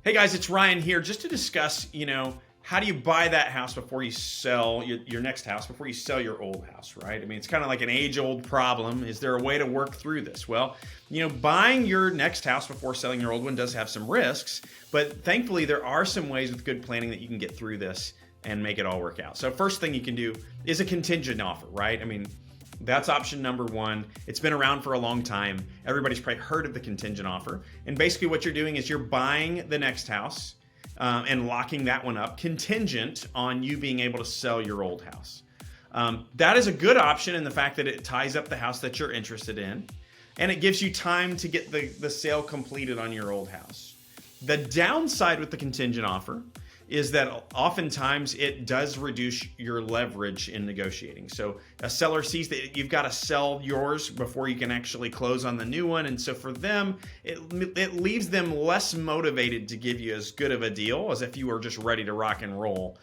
Hey guys, it's Ryan here just to discuss, how do you buy that house before you sell your next house, before you sell your old house, right? I mean, it's kind of like an age-old problem. Is there a way to work through this? Well, buying your next house before selling your old one does have some risks, but thankfully there are some ways with good planning that you can get through this and make it all work out. So first thing you can do is a contingent offer, right? I mean, that's option number one. It's been around for a long time. Everybody's probably heard of the contingent offer. And basically what you're doing is you're buying the next house and locking that one up contingent on you being able to sell your old house. That is a good option in the fact that it ties up the house that you're interested in and it gives you time to get the sale completed on your old house. The downside with the contingent offer is that oftentimes it does reduce your leverage in negotiating. So a seller sees that you've got to sell yours before you can actually close on the new one. And so for them, it leaves them less motivated to give you as good of a deal as if you were just ready to rock and roll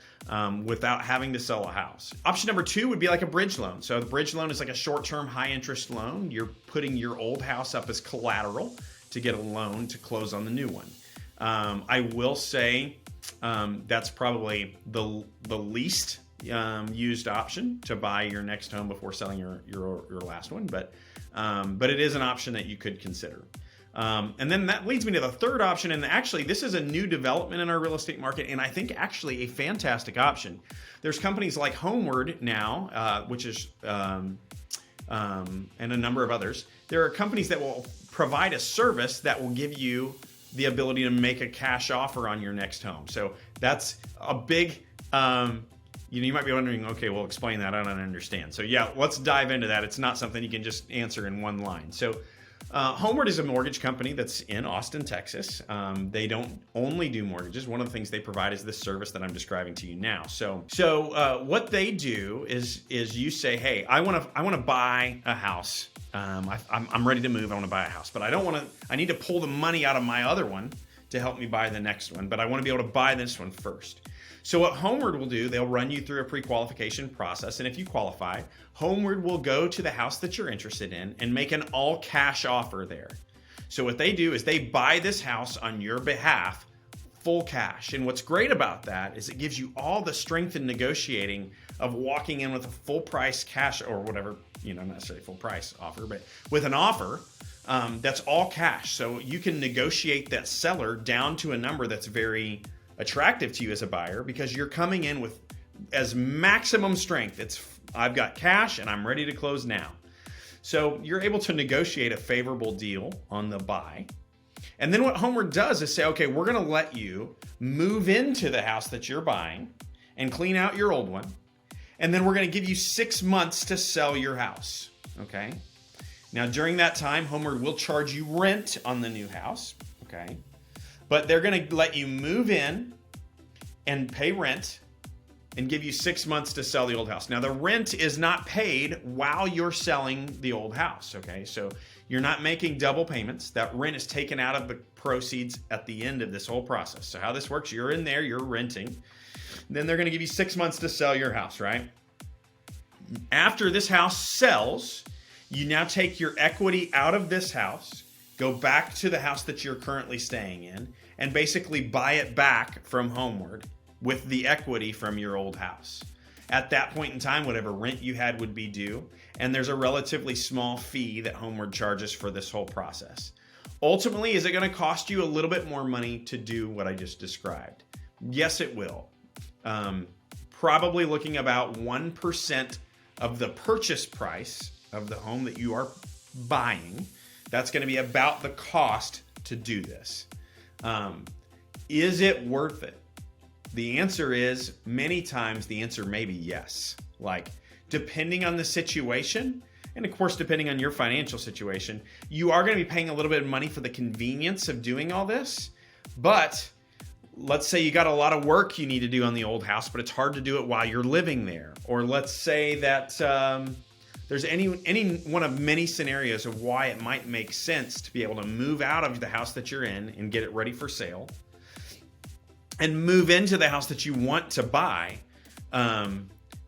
without having to sell a house. Option number two would be like a bridge loan. So a bridge loan is like a short-term high interest loan. You're putting your old house up as collateral to get a loan to close on the new one. I will say, that's probably the least used option to buy your next home before selling your last one, but it is an option that you could consider. And then that leads me to the third option, and actually this is a new development in our real estate market, and I think actually a fantastic option. There's companies like Homeward now, which is and a number of others. There are companies that will provide a service that will give you the ability to make a cash offer on your next home. So that's a big, you might be wondering, okay, well, explain that. I don't understand. So yeah, let's dive into that. It's not something you can just answer in one line. So Homeward is a mortgage company that's in Austin, Texas. They don't only do mortgages. One of the things they provide is this service that I'm describing to you now. So what they do is you say, hey, I want to buy a house. I'm ready to move. I want to buy a house, but I need to pull the money out of my other one to help me buy the next one, but I want to be able to buy this one first. So what Homeward will do, they'll run you through a pre-qualification process, and if you qualify, Homeward will go to the house that you're interested in and make an all-cash offer there. So what they do is they buy this house on your behalf, full cash. And what's great about that is it gives you all the strength in negotiating of walking in with a full price cash or whatever, not necessarily full price offer, but with an offer that's all cash. So you can negotiate that seller down to a number that's very attractive to you as a buyer because you're coming in with as maximum strength. I've got cash and I'm ready to close now. So you're able to negotiate a favorable deal on the buy. And then what Homeward does is say, okay, we're going to let you move into the house that you're buying and clean out your old one. And then we're going to give you 6 months to sell your house. Okay. Now, during that time, Homeward will charge you rent on the new house. Okay. But they're going to let you move in and pay rent and give you 6 months to sell the old house. Now, the rent is not paid while you're selling the old house, okay? So you're not making double payments. That rent is taken out of the proceeds at the end of this whole process. So how this works, you're in there, you're renting. Then they're going to give you 6 months to sell your house, right? After this house sells, you now take your equity out of this house, go back to the house that you're currently staying in, and basically buy it back from Homeward with the equity from your old house. At that point in time, whatever rent you had would be due, and there's a relatively small fee that Homeward charges for this whole process. Ultimately, is it going to cost you a little bit more money to do what I just described? Yes, it will. Probably looking about 1% of the purchase price of the home that you are buying. That's going to be about the cost to do this. Is it worth it? The answer is many times the answer may be yes. Like depending on the situation, and of course, depending on your financial situation, you are going to be paying a little bit of money for the convenience of doing all this. But let's say you got a lot of work you need to do on the old house, but it's hard to do it while you're living there. Or let's say that there's any one of many scenarios of why it might make sense to be able to move out of the house that you're in and get it ready for sale and move into the house that you want to buy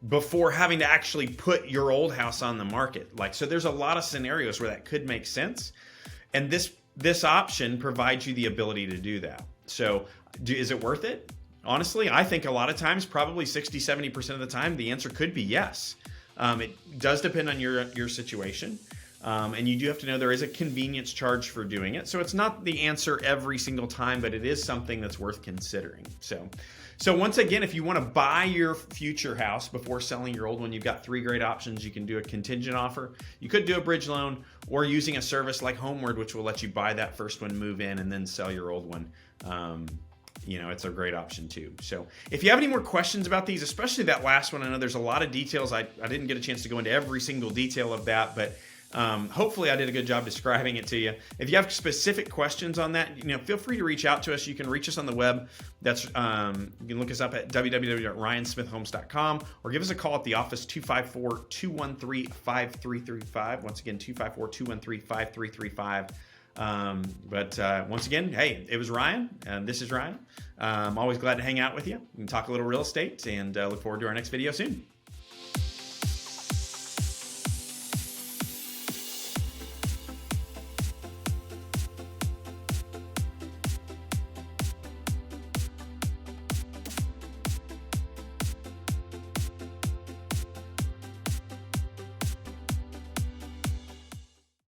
before having to actually put your old house on the market. So there's a lot of scenarios where that could make sense. And this option provides you the ability to do that. So is it worth it? Honestly, I think a lot of times, probably 60-70% of the time, the answer could be yes. It does depend on your situation. And you do have to know there is a convenience charge for doing it. So it's not the answer every single time, but it is something that's worth considering. So once again, if you want to buy your future house before selling your old one, you've got 3 great options. You can do a contingent offer. You could do a bridge loan, or using a service like Homeward, which will let you buy that first one, move in, and then sell your old one. It's a great option too. So if you have any more questions about these, especially that last one, I know there's a lot of details. I didn't get a chance to go into every single detail of that, but hopefully I did a good job describing it to you. If you have specific questions on that, feel free to reach out to us. You can reach us on the web. That's you can look us up at www.ryansmithhomes.com, or give us a call at the office, 254-213-5335. Once again, 254-213-5335. But once again, hey, it was Ryan, and this is Ryan. I'm always glad to hang out with you and talk a little real estate, and look forward to our next video soon.